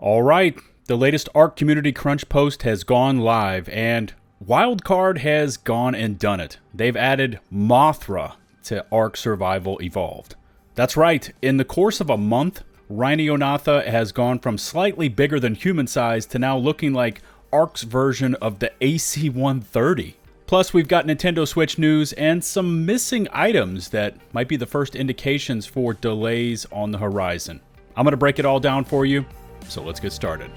All right, the latest Ark Community Crunch post has gone live, and Wildcard has gone and done it. They've added Mothra to Ark Survival Evolved. That's right, in the course of a month, Rhino Natha has gone from slightly bigger than human size to now looking like Ark's version of the AC-130. Plus, we've got Nintendo Switch news and some missing items that might be the first indications for delays on the horizon. I'm going to break it all down for you, so let's get started.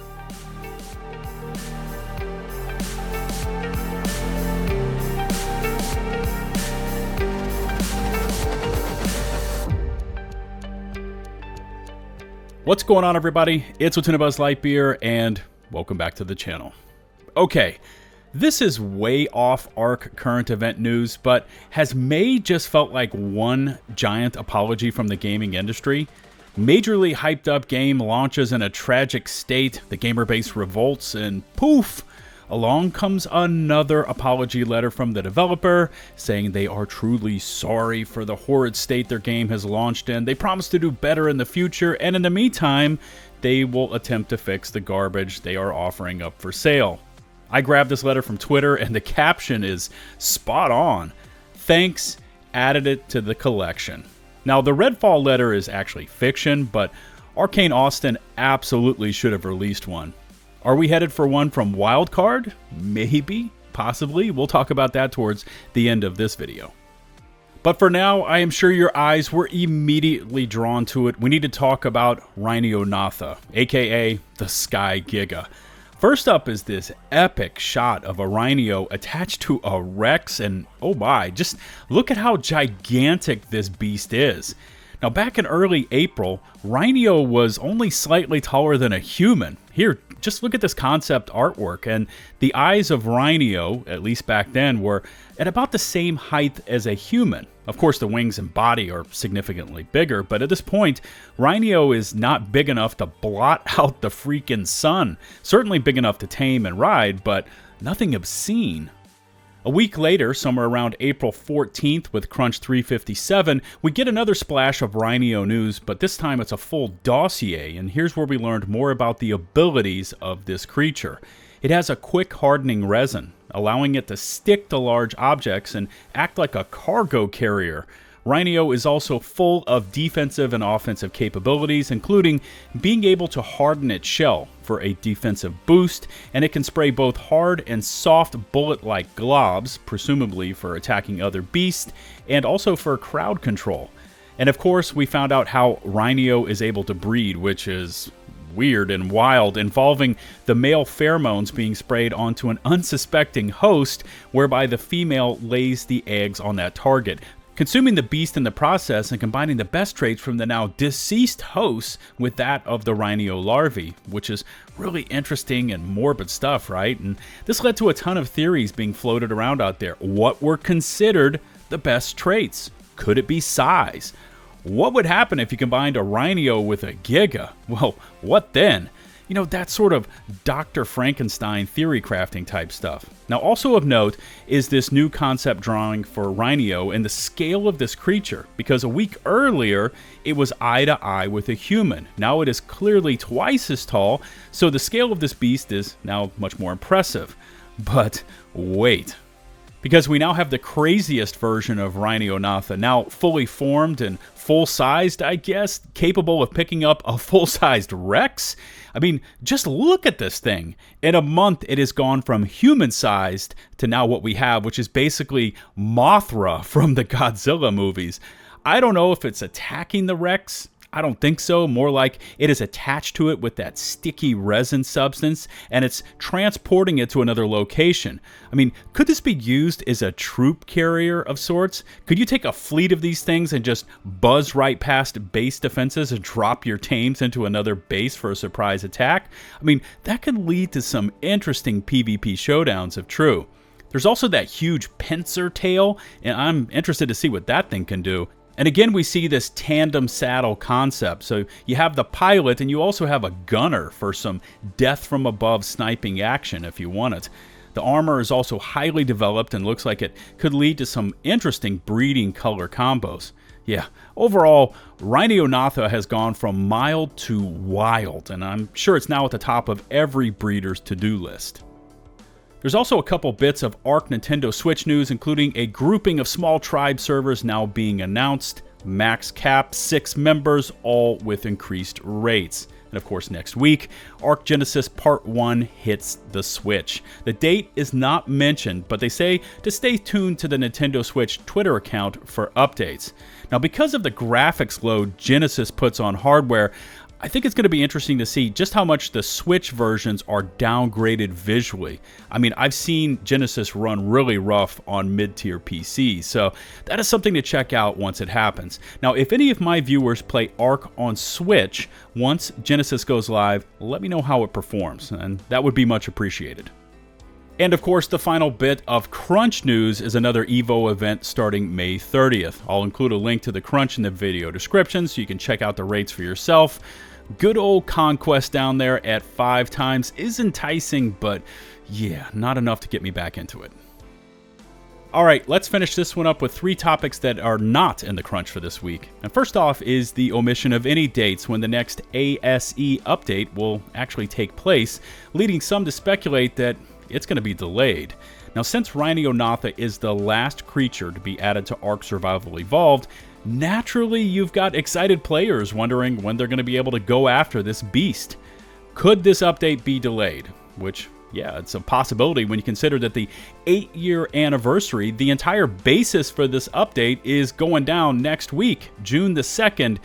What's going on, everybody? It's LukeTheDuke and welcome back to the channel. Okay, this is way off Ark current event news, but has May just felt like one giant apology from the gaming industry? Majorly hyped up game launches in a tragic state, the gamer base revolts, and poof! Along comes another apology letter from the developer saying they are truly sorry for the horrid state their game has launched in. They promise to do better in the future, and in the meantime, they will attempt to fix the garbage they are offering up for sale. I grabbed this letter from Twitter, and the caption is spot on. Thanks, added it to the collection. Now, the Redfall letter is actually fiction, but Arcane Austin absolutely should have released one. Are we headed for one from Wildcard? Maybe, possibly. We'll talk about that towards the end of this video. But for now, I am sure your eyes were immediately drawn to it. We need to talk about Rhino Natha, aka the Sky Giga. First up is this epic shot of a Rhynio attached to a Rex, and oh my, just look at how gigantic this beast is. Now, back in early April, Rhynio was only slightly taller than a human. Here, just look at this concept artwork, and the eyes of Rhynio, at least back then, were at about the same height as a human. Of course, the wings and body are significantly bigger, but at this point, Rhynio is not big enough to blot out the freaking sun. Certainly big enough to tame and ride, but nothing obscene. A week later, somewhere around April 14th with Crunch 357, we get another splash of Rhynio news, but this time it's a full dossier, and here's where we learned more about the abilities of this creature. It has a quick hardening resin, allowing it to stick to large objects and act like a cargo carrier. Rhynio is also full of defensive and offensive capabilities, including being able to harden its shell for a defensive boost, and it can spray both hard and soft bullet-like globs, presumably for attacking other beasts, and also for crowd control. And of course, we found out how Rhynio is able to breed, which is weird and wild, involving the male pheromones being sprayed onto an unsuspecting host, whereby the female lays the eggs on that target, consuming the beast in the process and combining the best traits from the now deceased host with that of the Rhynio larvae, which is really interesting and morbid stuff, right? And this led to a ton of theories being floated around out there. What were considered the best traits? Could it be size? What would happen if you combined a Rhynio with a Giga? Well, what then? You know, that sort of Dr. Frankenstein theory crafting type stuff. Now, also of note is this new concept drawing for Rhynio and the scale of this creature, because a week earlier it was eye to eye with a human. Now it is clearly twice as tall, so the scale of this beast is now much more impressive. But wait. Because we now have the craziest version of Rhino Natha, now fully formed and full-sized, I guess, capable of picking up a full-sized Rex? I mean, just look at this thing. In a month, it has gone from human-sized to now what we have, which is basically Mothra from the Godzilla movies. I don't know if it's attacking the Rex. I don't think so. More like it is attached to it with that sticky resin substance, and it's transporting it to another location. I mean, could this be used as a troop carrier of sorts? Could you take a fleet of these things and just buzz right past base defenses and drop your tames into another base for a surprise attack? I mean, that could lead to some interesting PvP showdowns if true. There's also that huge pincer tail, and I'm interested to see what that thing can do. And again, we see this tandem saddle concept. So you have the pilot and you also have a gunner for some death from above sniping action if you want it. The armor is also highly developed and looks like it could lead to some interesting breeding color combos. Yeah, overall, Rhino Natha has gone from mild to wild, and I'm sure it's now at the top of every breeder's to-do list. There's also a couple bits of Ark Nintendo Switch news, including a grouping of small tribe servers now being announced, max cap, 6 members, all with increased rates. And of course, next week, Ark Genesis Part 1 hits the Switch. The date is not mentioned, but they say to stay tuned to the Nintendo Switch Twitter account for updates. Now, because of the graphics load Genesis puts on hardware, I think it's going to be interesting to see just how much the Switch versions are downgraded visually. I mean, I've seen Genesis run really rough on mid-tier PCs, so that is something to check out once it happens. Now, if any of my viewers play Ark on Switch, once Genesis goes live, let me know how it performs, and that would be much appreciated. And of course, the final bit of Crunch news is another EVO event starting May 30th. I'll include a link to the Crunch in the video description so you can check out the rates for yourself. Good old Conquest down there at 5 times is enticing, but yeah, not enough to get me back into it. Alright, let's finish this one up with 3 topics that are not in the Crunch for this week. And first off is the omission of any dates when the next ASE update will actually take place, leading some to speculate that it's going to be delayed. Now, since Rhino Natha is the last creature to be added to Ark Survival Evolved, naturally you've got excited players wondering when they're going to be able to go after this beast. Could this update be delayed? Which, yeah, it's a possibility when you consider that the 8-year anniversary, the entire basis for this update, is going down next week, June the 2nd,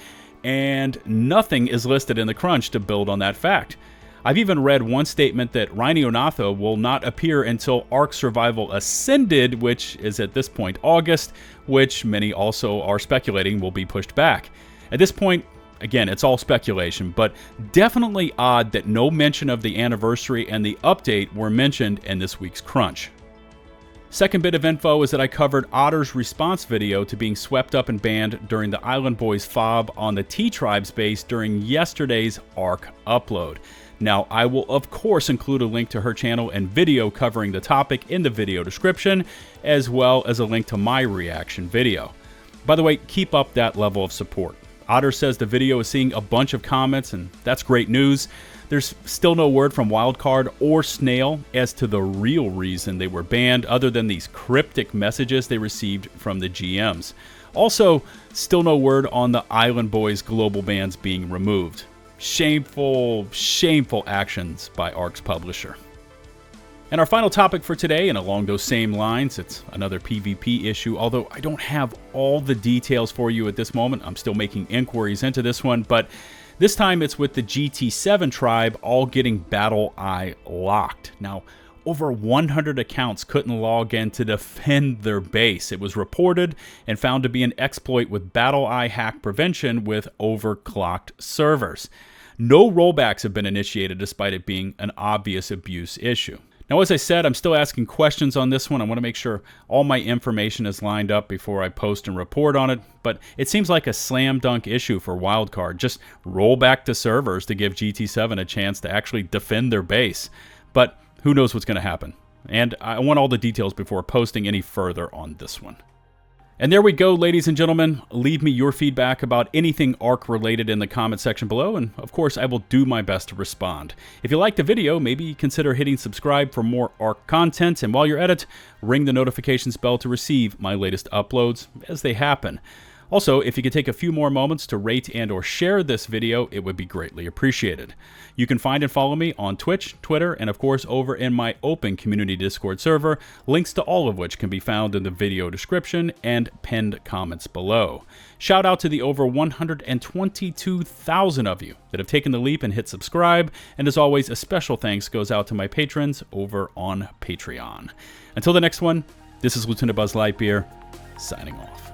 and nothing is listed in the Crunch to build on that fact. I've even read one statement that Rhino Natha will not appear until Ark Survival Ascended, which is at this point August, which many also are speculating will be pushed back. At this point, again, it's all speculation, but definitely odd that no mention of the anniversary and the update were mentioned in this week's Crunch. Second bit of info is that I covered Otter's response video to being swept up and banned during the Island Boys fob on the T-Tribes base during yesterday's Ark upload. Now, I will of course include a link to her channel and video covering the topic in the video description, as well as a link to my reaction video. By the way, keep up that level of support. Otter says the video is seeing a bunch of comments, and that's great news. There's still no word from Wildcard or Snail as to the real reason they were banned, other than these cryptic messages they received from the GMs. Also, still no word on the Island Boys global bans being removed. Shameful, shameful actions by Ark's publisher. And our final topic for today, and along those same lines, it's another PvP issue, although I don't have all the details for you at this moment. I'm still making inquiries into this one, but this time it's with the GT7 tribe all getting Battle Eye locked. Now, over 100 accounts couldn't log in to defend their base. It was reported and found to be an exploit with Battle Eye hack prevention with overclocked servers. No rollbacks have been initiated despite it being an obvious abuse issue. Now, as I said, I'm still asking questions on this one. I want to make sure all my information is lined up before I post and report on it, but it seems like a slam dunk issue for Wildcard. Just roll back to servers to give GT7 a chance to actually defend their base. But who knows what's going to happen? And I want all the details before posting any further on this one. And there we go, ladies and gentlemen. Leave me your feedback about anything Ark related in the comment section below, and of course I will do my best to respond. If you liked the video, maybe consider hitting subscribe for more Ark content, and while you're at it, ring the notifications bell to receive my latest uploads as they happen. Also, if you could take a few more moments to rate and or share this video, it would be greatly appreciated. You can find and follow me on Twitch, Twitter, and of course over in my open community Discord server, links to all of which can be found in the video description and pinned comments below. Shout out to the over 122,000 of you that have taken the leap and hit subscribe, and as always, a special thanks goes out to my patrons over on Patreon. Until the next one, this is LtBuzzLitebeer, signing off.